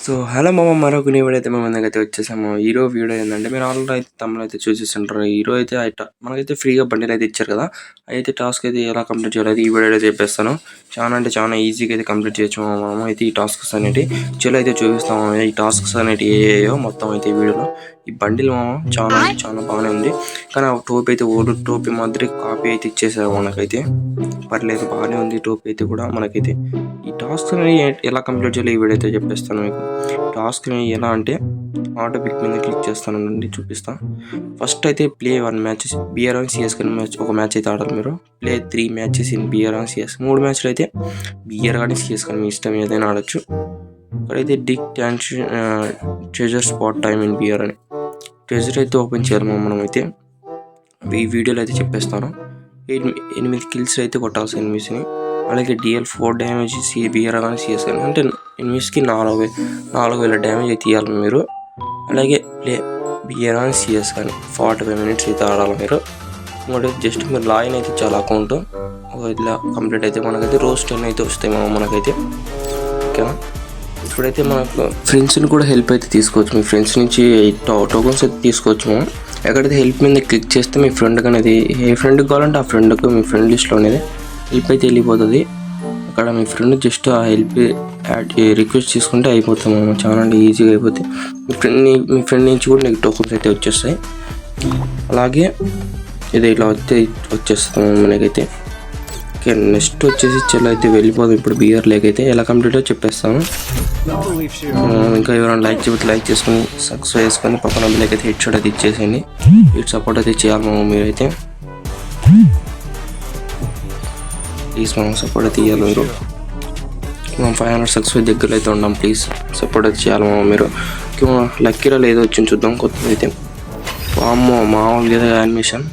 So hello మామ, మరొక new video అయితే మేము ముందుకైతే వచ్చేసాము. హీరో వీడియో ఏంటంటే మీరు ఆల్రెడీ అయితే తమ్ముడు అయితే చూసేస్తుంటారు. హీరో అయితే మనకైతే ఫ్రీగా బండిలు అయితే ఇచ్చారు కదా, అయితే టాస్క్ అయితే ఎలా కంప్లీట్ చేయాలి ఈ వీడియోలో చెప్పేస్తాను. చాలా అంటే చాలా ఈజీగా అయితే కంప్లీట్ చేయొచ్చు మనం అయితే ఈ టాస్క్స్ అనేవి. చలో అయితే చూపిస్తాము ఈ టాస్క్స్ అనేవి ఏయో మొత్తం అయితే ఈ వీడియోలో. ఈ బండిల్ మామ చాలా అంటే చాలా బాగానే ఉంది, కానీ ఆ టోపీ అయితే ఓల్డ్ టోపీ మాదిరి కాపీ అయితే ఇచ్చేసారు మనకైతే. పర్లేదు బాగానే ఉంది టోపీ అయితే కూడా మనకైతే. ఈ టాస్క్ ఎలా కంప్లీట్ చేయాలి ఈ వీడియో అయితే చెప్పేస్తాను మీకు. టాస్క్ ఎలా అంటే ఆటో పిక్ మీద క్లిక్ చేస్తానండి, చూపిస్తాను. ఫస్ట్ అయితే play 1 matches BR on CS match, ఒక మ్యాచ్ అయితే ఆడాలి మీరు. Play 3 matches in BR on CS, 3 మ్యాచ్లు అయితే బిఆర్ కానీ సిఎస్ కానీ మీ ఇష్టం ఏదైనా ఆడొచ్చు. ఇక్కడైతే dig treasure spot time in BR అని ట్రెజర్ అయితే ఓపెన్ చేయాలి మనం అయితే. ఈ వీడియోలో అయితే చెప్పేస్తాను. 8 కిల్స్ అయితే కొట్టాల్సి ఎనిమిస్ని. అలాగే డిఎల్ 4 డ్యామేజ్ బిఆర్ కానీ సిఎస్ కానీ, అంటే ఎనిమిస్కి 4000 డ్యామేజ్ అయితే ఇవ్వాలి మీరు. అలాగే ప్లే బిఆర్ కానీ సిఎస్ కానీ 45 మినిట్స్ అయితే ఆడాలి మీరు. ఇంకోటి జస్ట్ మీరు లాగిన్ అయితే చాలా అకౌంట్ ఇట్లా కంప్లీట్ అయితే మనకైతే రోజ్ 10 అయితే వస్తాయి మనకైతే. ఓకేనా, ఇప్పుడైతే మనకు ఫ్రెండ్స్ని కూడా హెల్ప్ అయితే తీసుకోవచ్చు. మీ ఫ్రెండ్స్ నుంచి టోకన్స్ అయితే తీసుకోవచ్చు మనం. ఎక్కడైతే హెల్ప్ మీద క్లిక్ చేస్తే మీ ఫ్రెండ్ అనేది ఏ ఫ్రెండ్కి కావాలంటే ఆ ఫ్రెండ్కి మీ ఫ్రెండ్ లిస్ట్లో అనేది హెల్ప్ అయితే వెళ్ళిపోతుంది. అక్కడ మీ ఫ్రెండ్ జస్ట్ ఆ హెల్ప్ యాడ్ రిక్వెస్ట్ తీసుకుంటే అయిపోతాం మనం, చాలా ఈజీగా అయిపోతాయి. మీ ఫ్రెండ్ నుంచి కూడా నీకు టోకన్స్ అయితే వచ్చేస్తాయి. అలాగే ఇది ఇట్లా వచ్చేస్తాం మనకైతే. ఓకే, నెక్స్ట్ వచ్చేసి చలో అయితే వెళ్ళిపోదాం ఇప్పుడు బిఆర్ లేకైతే. ఎలా కంప్లీట్ చెప్పేస్తాను. ఇంకా ఎవరైనా లైక్ చేయకపోతే లైక్ చేసుకొని సబ్స్క్రైబ్ చేసుకొని పక్కన బిల్ అయితే హెడ్ షాట్ అయితే ఇచ్చేసేయండి. ఇటు సపోర్ట్ అయితే చేయాలి మామ మీరైతే, ప్లీజ్ మనం సపోర్ట్ అయితే ఇవ్వాలి మీరు. మనం 500 సబ్స్క్రైబ్ దగ్గరలో అయితే ఉన్నాం, ప్లీజ్ సపోర్ట్ అయితే చేయాలి మామ మీరు. లక్కీలో ఏదో వచ్చింది చూద్దాం కొత్తది అయితే. అమ్మో మామూలుగా యానిమేషన్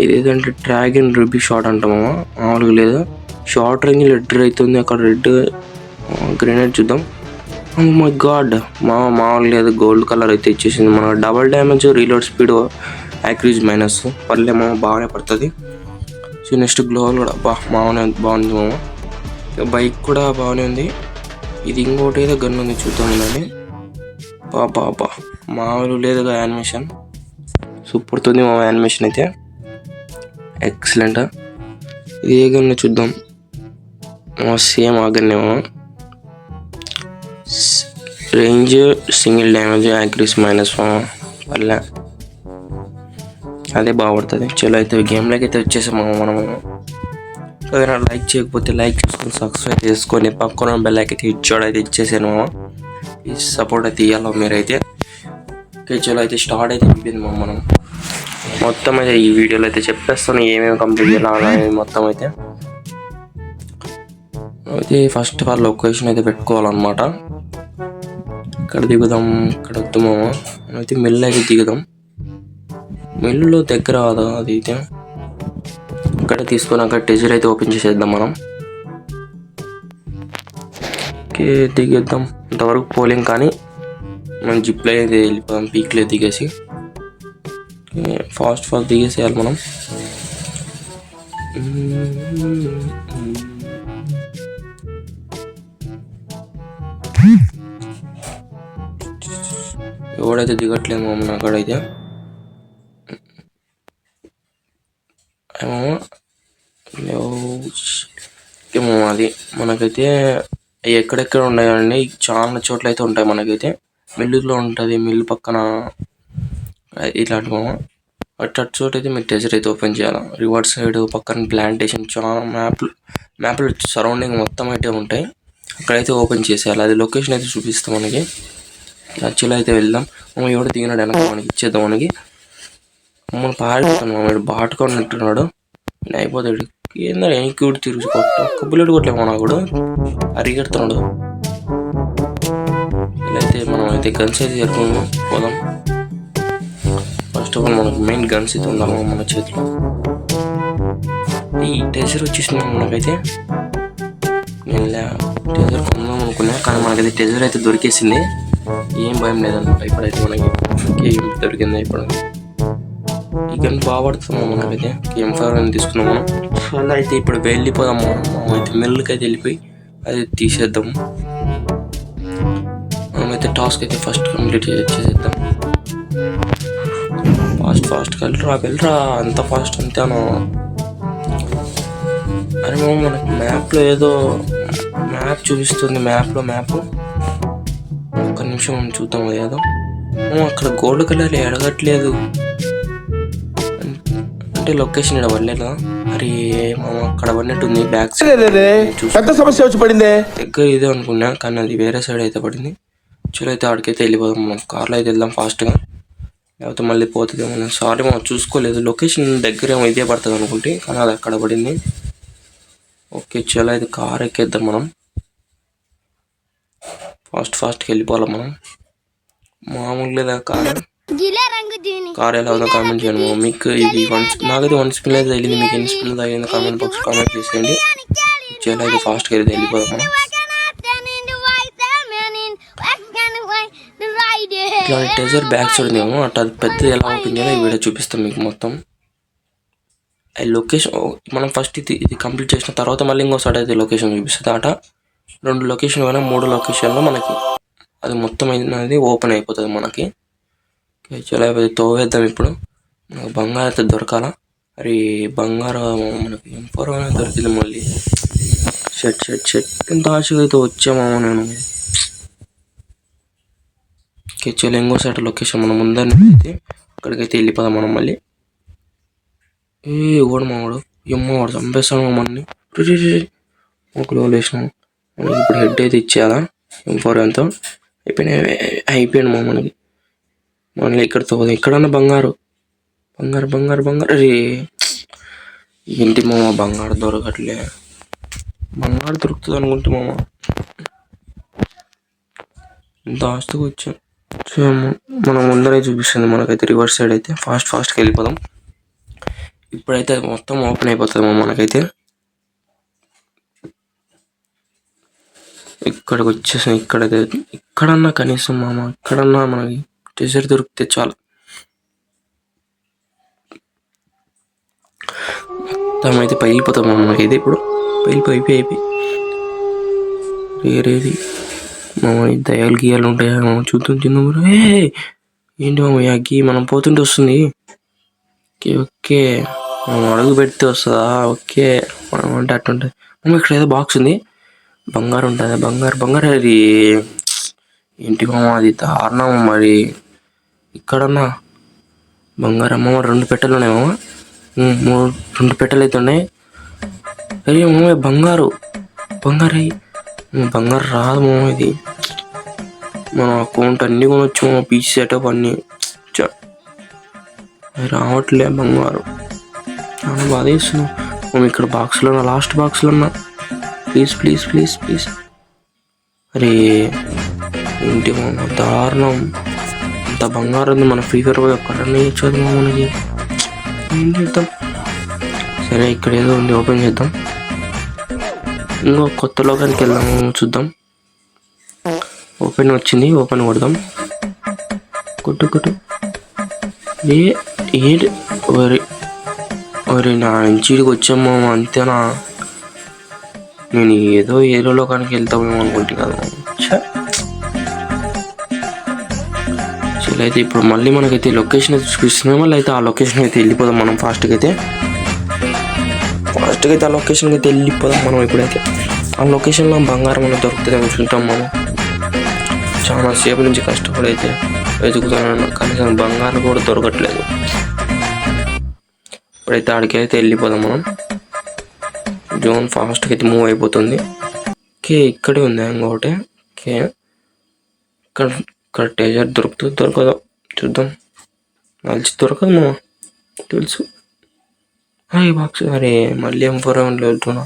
ఇది ఏదంటే డ్రాగన్ రూబీ షాట్ అంటామా, మామూలుగా లేదు. షార్ట్ రేంజ్ లెటర్ అవుతుంది అక్కడ. రెడ్ గ్రెనేడ్ చూద్దాం. మై గాడ్ మామూలుగా లేదు, గోల్డ్ కలర్ అయితే ఇచ్చేసింది. మన double damage, reload speed, accuracy minus పర్లే మామ, బాగానే పడుతుంది. సో నెక్స్ట్ గ్లోవల్ కూడా బాగుంది మామ. బైక్ కూడా బాగానే ఉంది. ఇది ఇంకోటి ఏదో గన్ ఉంది చూద్దాం ఉందండి. బాబా మామూలు లేదుగా యానిమేషన్, సూపర్ ఉంది మామ యానిమేషన్ అయితే, ఎక్సలెంట్. ఇది ఏ గన్ చూద్దాం. సేమ్ ఆ గన్నే మామ. రేంజ్, సింగిల్ డ్యామేజ్, యాక్యూరేసీ మైనస్ పర్లే, అదే బాగుపడుతుంది. చలో అయితే గేమ్లోకి అయితే వచ్చేసాము మనము. ఏదైనా లైక్ చేయకపోతే లైక్ చేసుకొని సబ్స్క్రైబ్ చేసుకొని పక్కన బెల్ అయితే ఇచ్చాడు అయితే ఇచ్చేసాను మామ. ఈ సపోర్ట్ అయితే ఇవ్వాలి మీరైతే. ఓకే చలో అయితే స్టార్ట్ అయితే అయిపోయింది మనం. మొత్తం అయితే ఈ వీడియోలో అయితే చెప్పేస్తాను ఏమేమి కంప్లీట్ చేయాలి మొత్తం అయితే. ఫస్ట్ ఆఫ్ ఆల్ లొకేషన్ అయితే పెట్టుకోవాలన్నమాట. ఇక్కడ దిగుదాం, ఇక్కడ వద్దు మామ. అయితే మిల్ అయితే దిగుదాం. మిల్లులో దగ్గర కాదా అది అయితే. ఇక్కడ తీసుకొని అక్కడ ట్రెజర్ అయితే ఓపెన్ చేసేద్దాం మనం. ఓకే దిగేద్దాం. ఇంతవరకు పోలేం కానీ మనం జిప్లో అయితే వెళ్ళిపోదాం, పీక్లో దిగేసి. ఫాస్ట్ దిగేసేయాలి మనం. ఎవడైతే దిగట్లేదు మామ అక్కడైతే. అది మనకైతే ఎక్కడెక్కడ ఉన్నాయండి, చాలా చోట్ల అయితే ఉంటాయి మనకైతే. మిల్లులో ఉంటుంది, మిల్లు పక్కన ఇట్లాంటి మామ. అటు చోట అయితే మీరు ట్రెజర్ అయితే ఓపెన్ చేయాలి. రివర్స్ సైడ్ పక్కన ప్లాంటేషన్, చాలా మ్యాప్లు సరౌండింగ్ మొత్తం అయితే ఉంటాయి, అక్కడైతే ఓపెన్ చేసేయాలి. అది లొకేషన్ అయితే చూపిస్తాం మనకి. యాక్చువల్ అయితే వెళ్దాం. ఎవడో దిగినాడు వెనక, మనకి ఇచ్చేద్దాం. మనకి మమ్మల్ని పాడిపోతాను మామ, బాటుకొని ఉంటున్నాడు, అయిపోతాడు. ఏందా వెనక్కి కూడా తిరిగి ఒక్క బుల్లెట్ కొట్టలేము మన కూడా అరిగెడుతున్నాడు. ఇలా అయితే మనం అయితే గన్స్ అయితే చేరుకుని పోదాం. ఫస్ట్ ఆఫ్ ఆల్ మనకు మెయిన్ గన్స్ అయితే ఉండాలి మన చేతిలో. ఈ ట్రెజర్ వచ్చేసింది మనకైతే. నేను ట్రెజర్ కొందాం అనుకున్నా, కానీ మనకైతే ట్రెజర్ అయితే దొరికేసింది. ఏం భయం లేదన్నమాట ఇప్పుడైతే మనకి. ఏం దొరికింది ఇప్పుడు. ఈ గన్ బాగా పడుతుంది మనకైతే. M4 తీసుకున్నాం మనం. అలా అయితే ఇప్పుడు వెళ్ళిపోదాం మనం అయితే మెల్లుకి అయితే వెళ్ళిపోయి అది తీసేద్దాం. మనమైతే టాస్క్ అయితే ఫస్ట్ కంప్లీట్ చేసేద్దాం. ఫాస్ట్గా వెళ్ళరా అంత ఫాస్ట్ అంతేనా? అరే మనకి మ్యాప్లో ఏదో మ్యాప్ చూపిస్తుంది. మ్యాప్ ఒక్క నిమిషం మనం చూద్దాం. ఏదో అక్కడ గోల్డ్ కలర్ ఎడగట్లేదు అంటే లొకేషన్ ఇక్కడ పడలేదా? మరి అక్కడ పడినట్టుంది. బ్యాక్ సైడ్ పెద్ద సమస్య వచ్చి పడింది దగ్గర ఇదే అనుకున్నా, కానీ అది వేరే సైడ్ అయితే పడింది. చలో అయితే ఆడికైతే వెళ్ళిపోదాం. మనం కార్లో అయితే వెళ్దాం ఫాస్ట్గా, లేకపోతే మళ్ళీ పోతుంది. మనం సారీ మనం చూసుకోలేదు. లొకేషన్ దగ్గర ఏమో ఇదే పడుతుంది అనుకుంటే, కానీ అది అక్కడ పడింది. ఓకే చలో అయితే కార్ ఎక్కేద్దాం. మనం ఫాస్ట్గా వెళ్ళిపోవాలి. మనం మామూలు లేదా కార్ ఎలా ఉందో కామెంట్ చేయండి. మీకు ఇది నాకైతే 1 స్పిన్ అయితే తగిలింది. మీకు ఎన్ని స్పిన్ తగిలిందో కామెంట్ బాక్స్ కామెంట్ చేసేయండి. చలో అయితే ఫాస్ట్గా అయితే వెళ్ళిపోదాం. మనం ఇట్లా టెజర్ బ్యాక్ సైడ్ ఉందేమో అట్లా పెద్దది ఎలా ఓపెన్ చేయాలో ఈ వీడియో చూపిస్తాం మీకు మొత్తం. లొకేషన్ మనం ఫస్ట్ ఇది కంప్లీట్ చేసిన తర్వాత మళ్ళీ ఇంకోసారి అయితే లొకేషన్ చూపిస్తుంది అట. 2 లొకేషన్ అయినా 3 లొకేషన్లో మనకి అది మొత్తం అనేది ఓపెన్ అయిపోతుంది మనకి. చాలా తోవేద్దాం. ఇప్పుడు మనకు బంగారం అయితే దొరకాలా? మరి బంగారం మనకి M4 అనేది దొరికింది. మళ్ళీ షెట్ ఎంత ఆశగా అయితే వచ్చామో నేను. చాలా ఇంకోసారి లొకేషన్ మనం ముందర అయితే అక్కడికైతే వెళ్ళిపోదాం మనం మళ్ళీ. ఓడు మావాడు వాడు చంపేస్తాను మనని. ఒకళ్ళు వేసినాము. మనకి ఇప్పుడు హెడ్ అయితే ఇచ్చేయాలా? M4 ఎంతో అయిపోయాడు మనకి. మళ్ళీ ఇక్కడతో ఎక్కడన్నా బంగారు అరే ఏంటి బంగారు దొరకట్లే. బంగారు దొరుకుతుంది అనుకుంటే ఇంత ఆస్తుగా వచ్చాం. మనం ముందరే చూపిస్తుంది మనకైతే. రివర్స్ సైడ్ అయితే ఫాస్ట్గా వెళ్ళిపోదాం. ఇప్పుడైతే మొత్తం ఓపెన్ అయిపోతుంది మనకైతే. ఇక్కడికి వచ్చేసాం. ఇక్కడన్నా కనీసం ఇక్కడన్నా మనకి ట్రెజర్ దొరికితే చాలు. మొత్తం అయితే పగిలిపోతాం ఇది ఇప్పుడు అయిపోయి రేది దయాలు గీయాలు ఉంటాయా చూద్దాం. ఏంటి అగ్గి మనం పోతుంటే వస్తుంది. ఓకే మనం అడుగు పెడితే వస్తుందా? ఓకే మనం అంటే అట్టుంటుంది. ఇక్కడ ఏదో బాక్స్ ఉంది. బంగారు ఉంటుంది. బంగారు అది ఏంటి అది దారుణం. మరి ఇక్కడన్నా బంగారు 2 పెట్టెలు ఉన్నాయేమో. 2 పెట్టెలు అయితే ఉన్నాయి. అరే బంగారు రాదు ఇది. మన అకౌంట్ అన్నీ కొనొచ్చు. పీసీ సెటప్ అన్నీ రావట్లే. బంగారు చాలా బాధ వేస్తున్నాం. ఇక్కడ బాక్స్లో ఉన్నా, లాస్ట్ బాక్స్లో ఉన్నా. ప్లీజ్. అరే ఏంటి దారుణం. ఇంత బంగారం ఉంది. మన ఫ్రీ ఫైర్ ఒక్కడనే ఇచ్చేది మనకి. ఏం చేద్దాం? సరే ఇక్కడ ఏదో ఉంది, ఓపెన్ చేద్దాం. ఇంకో కొత్త లోకానికి వెళ్దాము, చూద్దాం. ఓపెన్ వచ్చింది. ఓపెన్ కొడదాం. కొట్టు ఏంటి ఒరే నా ఇంటికి వచ్చాము అంతేనా? నేను ఏదో లోకానికి వెళ్తామేమో అనుకుంటున్నాను. చలో అయితే ఇప్పుడు మళ్ళీ మనకైతే లొకేషన్ అయితే చూపిస్తున్నాం. మళ్ళీ అయితే ఆ లొకేషన్ అయితే వెళ్ళిపోదాం మనం. ఫాస్ట్గా అయితే ఆ లొకేషన్కి అయితే వెళ్ళిపోదాం మనం. ఇప్పుడైతే ఆ లొకేషన్లో బంగారం అనేది దొరుకుతుంది అనుకుంటాం మనం. చాలా సేపు నుంచి కష్టపడి అయితే వెతుకుతాను, కనీసం బంగారం కూడా దొరకట్లేదు. ఇప్పుడైతే ఆడికైతే వెళ్ళిపోదాం మనం. జోన్ ఫాస్ట్గా అయితే మూవ్ అయిపోతుంది. ఇక్కడే ఉంది ఇంకోటి. ఇక్కడ టేజర్ దొరకదో చూద్దాం. నలిచి దొరకదు మా తెలుసు. ఈ బాక్స్ అరే మళ్ళీ M4 వెళ్తున్నా.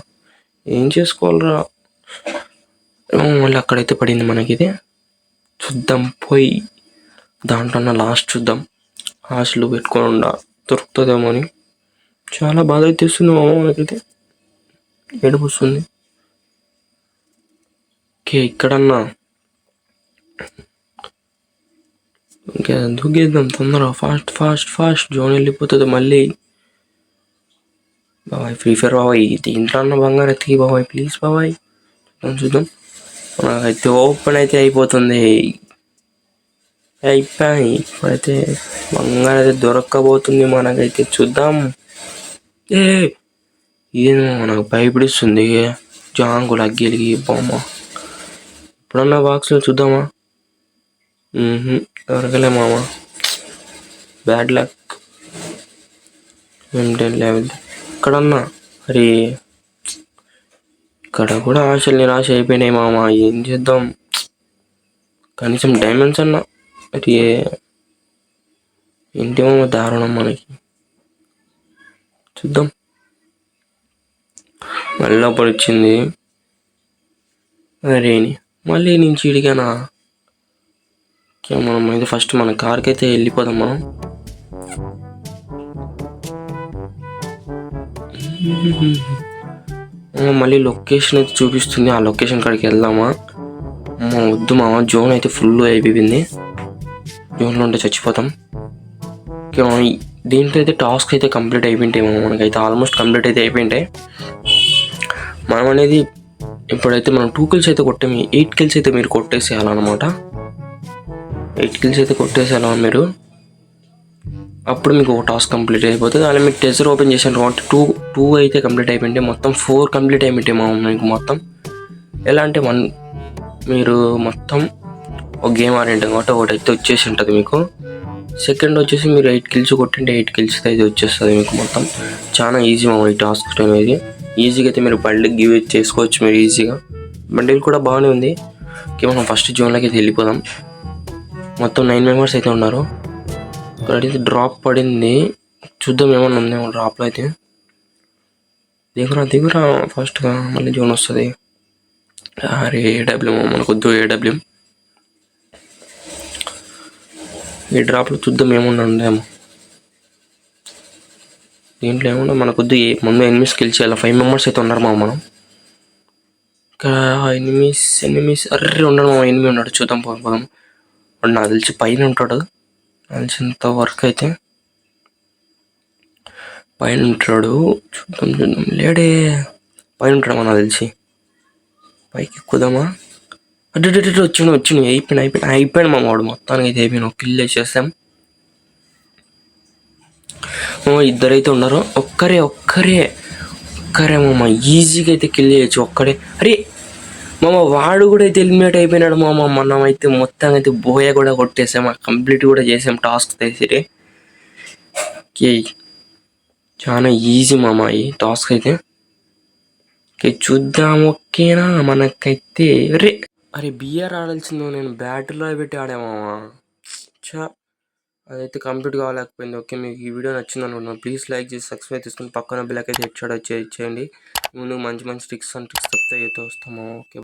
ఏం చేసుకోవాలరా? మళ్ళీ అక్కడైతే పడింది మనకి. ఇది చూద్దాం. పోయి దాంట్లో లాస్ట్ చూద్దాం. ఆశలు పెట్టుకోకుండా దొరుకుతుందేమో అని చాలా బాధ అయితే వస్తుంది మనకైతే. ఏడుపు వస్తుంది. ఇక్కడన్నా దూకేద్దాం తొందరగా, ఫాస్ట్ ఫాస్ట్ ఫాస్ట్. జోన్ వెళ్ళిపోతుంది మళ్ళీ. బాబాయ్ ఫ్రీ ఫైర్ బాబాయ్, దీంట్లో అన్న బంగారు ఎత్తికి బాబాయ్, ప్లీజ్ బాబాయ్. చూద్దాం. మనకైతే ఓపెన్ అయితే అయిపోతుంది. అయిపోయి ఇప్పుడైతే బంగారు అయితే దొరక్కబోతుంది మనకైతే. చూద్దాం. ఇదేమో మనకు భయపడిస్తుంది. జాంగులు అగ్గిలికి బొమ్మ. ఇప్పుడన్నా బాక్స్లో చూద్దామా? దొరకలే మామ, బ్యాడ్ లక్. M10 level ఇక్కడన్నా. అరే ఇక్కడ కూడా ఆశలు నిరాశ అయిపోయినాయి మామ. ఏం చేద్దాం? కనీసం డైమండ్స్ అన్నా. అరే ఏంటి మామ దారుణం మనకి. చూద్దాం. మళ్ళీ అప్పుడు వచ్చింది. అరేని మళ్ళీ నేను చీడిగానా? మనం అయితే ఫస్ట్ మన కార్కి అయితే వెళ్ళిపోదాం మనం. మళ్ళీ లొకేషన్ అయితే చూపిస్తుంది. ఆ లొకేషన్ కాడికి వెళ్దామా? వద్దు మామ, జోన్ అయితే ఫుల్ అయిపోయింది. జోన్లో ఉంటే చచ్చిపోతాం. ఓకే మామ, దీంట్లో అయితే టాస్క్ అయితే కంప్లీట్ అయిపోయింటాయి మామ. మనకైతే ఆల్మోస్ట్ కంప్లీట్ అయితే అయిపోయింటాయి. మనం అనేది ఇప్పుడైతే మనం 2 kills అయితే కొట్టాము. 8 kills అయితే మీరు కొట్టేసేయాలన్నమాట. 8 kills అయితే కొట్టేసేయాలి మీరు. అప్పుడు మీకు ఒక టాస్క్ కంప్లీట్ అయిపోతుంది. అలా మీకు టెజర్ ఓపెన్ చేశాను కాబట్టి టూ అయితే కంప్లీట్ అయిపోయింటాయి. మొత్తం 4 కంప్లీట్ అయిపోయింటాయి మా మీకు మొత్తం. ఎలా అంటే మీరు మొత్తం ఒక గేమ్ ఆడింటాం కాబట్టి ఒకటి అయితే వచ్చేసి ఉంటుంది మీకు. సెకండ్ వచ్చేసి మీరు 8 kills కొట్టింటే 8 kills అయితే వచ్చేస్తుంది మీకు మొత్తం. చాలా ఈజీ మా ఈ టాస్క్ అనేది. ఈజీగా అయితే మీరు బండికి గివ్ చేసుకోవచ్చు మీరు ఈజీగా. బండిల్ కూడా బాగానే ఉంది. ఓకే, మనం ఫస్ట్ జోన్లోకి అయితే వెళ్ళిపోదాం. మొత్తం 9 members అయితే ఉన్నారు. ఇక్కడ డ్రాప్ పడింది. చూద్దాం ఏమన్నా ఉందేమో డ్రాప్లో అయితే. దిగురా ఫస్ట్గా, మళ్ళీ జోన్ వస్తుంది. అరే AWM మనకొద్దు. AWM ఈ డ్రాప్లో చూద్దాం ఏమన్నా ఉందేమో. దీంట్లో ఏమన్నా మనకొద్దు. ముందు ఎనిమిస్ కిల్ చేయాలి. 5 members అయితే ఉన్నారు మనం. ఇంకా ఎనిమిస్ అర్రే ఉండడు మా ఎనిమి ఉన్నాడు. చూద్దాం పోదాం. నాకు తెలిసి పైన ఉంటాడు. తెలిసినంత వర్క్ అయితే పైన ఉంటాడు. చూద్దాం. లేడే పైన ఉంటాడు నాకు తెలిసి. పైకి ఎక్కుదామా? అడ్డు వచ్చిండు. అయిపోయాడు మా వాడు. మొత్తానికి అయితే అయిపోయిన. ఒక కిల్ వేసేస్తాం. ఇద్దరైతే ఉన్నారు. ఒక్కరే మామ. ఈజీగా అయితే కిల్ చేయొచ్చు ఒక్కడే. అరే మామ, వాడు కూడా అయితే ఎలిమినేట్ అయిపోయినాడు మామ. మనం అయితే మొత్తం అయితే బోయ కూడా కొట్టేసాం. కంప్లీట్ కూడా చేసాం టాస్క్ అయితే. చాలా ఈజీ మామ ఈ టాస్క్ అయితే. చూద్దాం. ఓకేనా మనకైతే. అరే బిఆర్ ఆడాల్సిందో, నేను బ్యాటరీలో పెట్టి ఆడామామా. అదైతే కంప్లీట్ కాలేకపోయింది. ఓకే, మీకు ఈ వీడియో నచ్చింది అనుకుంటున్నాను. ప్లీజ్ లైక్ చేసి సబ్స్క్రైబ్ చేసుకుని పక్కన బిల్ అయితే హెడ్ షాట్ వచ్చేయండి. ముందు మంచి ట్రిక్స్ చెప్తే అయితే వస్తాము. ఓకే.